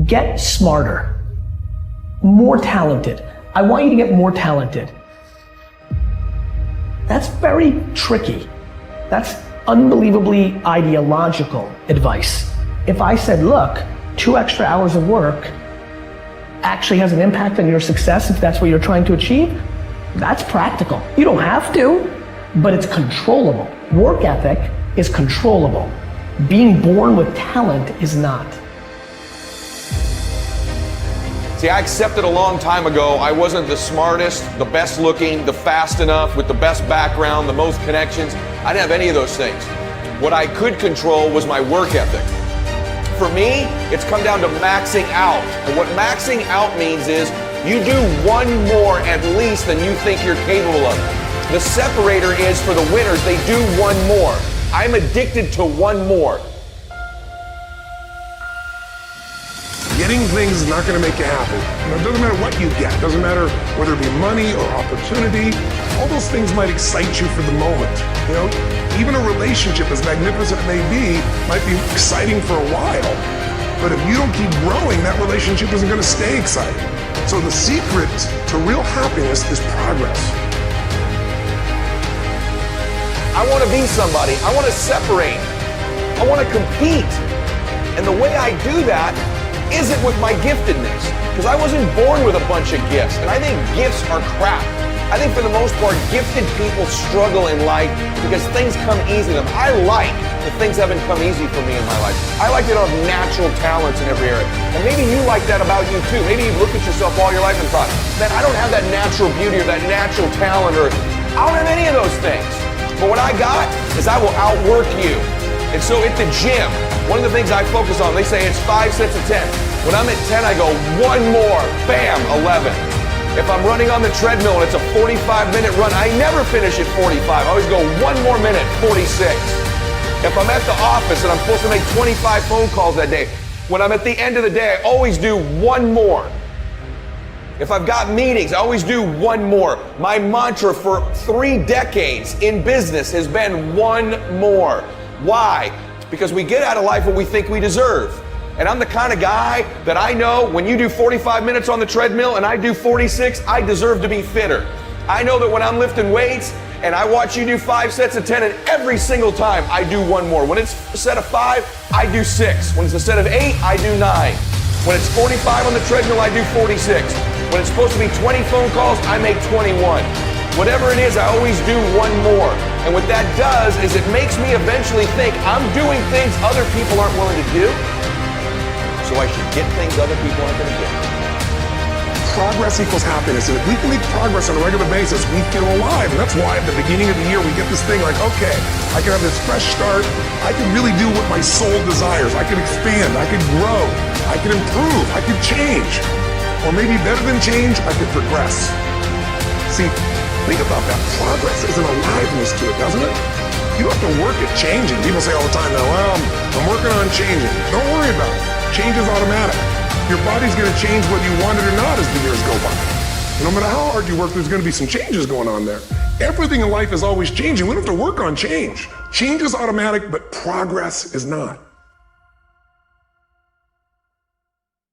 Get smarter, more talented. I want you to get more talented. That's very tricky. That's unbelievably ideological advice. If I said, look, 2 extra hours of work actually has an impact on your success if that's what you're trying to achieve, that's practical. You don't have to, but it's controllable. Work ethic is controllable. Being born with talent is not. See, I accepted a long time ago I wasn't the smartest, the best looking, the fast enough, with the best background, the most connections. I didn't have any of those things. What I could control was my work ethic. For me, it's come down to maxing out. And what maxing out means is you do one more at least than you think you're capable of. The separator is for the winners, they do one more. I'm addicted to one more. Getting things is not going to make you happy. It doesn't matter what you get. It doesn't matter whether it be money or opportunity. All those things might excite you for the moment. Even a relationship, as magnificent it may be, might be exciting for a while. But if you don't keep growing, that relationship isn't going to stay exciting. So the secret to real happiness is progress. I want to be somebody. I want to separate. I want to compete. And the way I do that isn't with my giftedness, because I wasn't born with a bunch of gifts, and I think gifts are crap. I think for the most part, gifted people struggle in life because things come easy to them. I like that things haven't come easy for me in my life. I like that I have natural talents in every area. And maybe you like that about you too. Maybe you've looked at yourself all your life and thought, man, I don't have that natural beauty or that natural talent, or I don't have any of those things. But what I got is I will outwork you. And so at the gym, one of the things I focus on, they say it's 5 sets of 10. When I'm at 10, I go one more, bam, 11. If I'm running on the treadmill and it's a 45-minute run, I never finish at 45. I always go one more minute, 46. If I'm at the office and I'm supposed to make 25 phone calls that day, when I'm at the end of the day, I always do one more. If I've got meetings, I always do one more. My mantra for 3 decades in business has been one more. Why? Because we get out of life what we think we deserve. And I'm the kind of guy that I know when you do 45 minutes on the treadmill and I do 46, I deserve to be fitter. I know that when I'm lifting weights and I watch you do 5 sets of 10, and every single time I do one more. When it's a set of 5, I do 6. When it's a set of 8, I do 9. When it's 45 on the treadmill, I do 46. When it's supposed to be 20 phone calls, I make 21. Whatever it is, I always do one more. And what that does is it makes me eventually think I'm doing things other people aren't willing to do, so I should get things other people aren't going to get. Progress equals happiness, and if we can make progress on a regular basis, we feel alive. And that's why at the beginning of the year, we get this thing like, okay, I can have this fresh start. I can really do what my soul desires. I can expand. I can grow. I can improve. I can change. Or maybe better than change, I can progress. See, think about that. Progress is an aliveness to it, doesn't it? You don't have to work at changing. People say all the time, well, I'm working on changing. Don't worry about it. Change is automatic. Your body's going to change whether you want it or not as the years go by. And no matter how hard you work, there's going to be some changes going on there. Everything in life is always changing. We don't have to work on change. Change is automatic, but progress is not.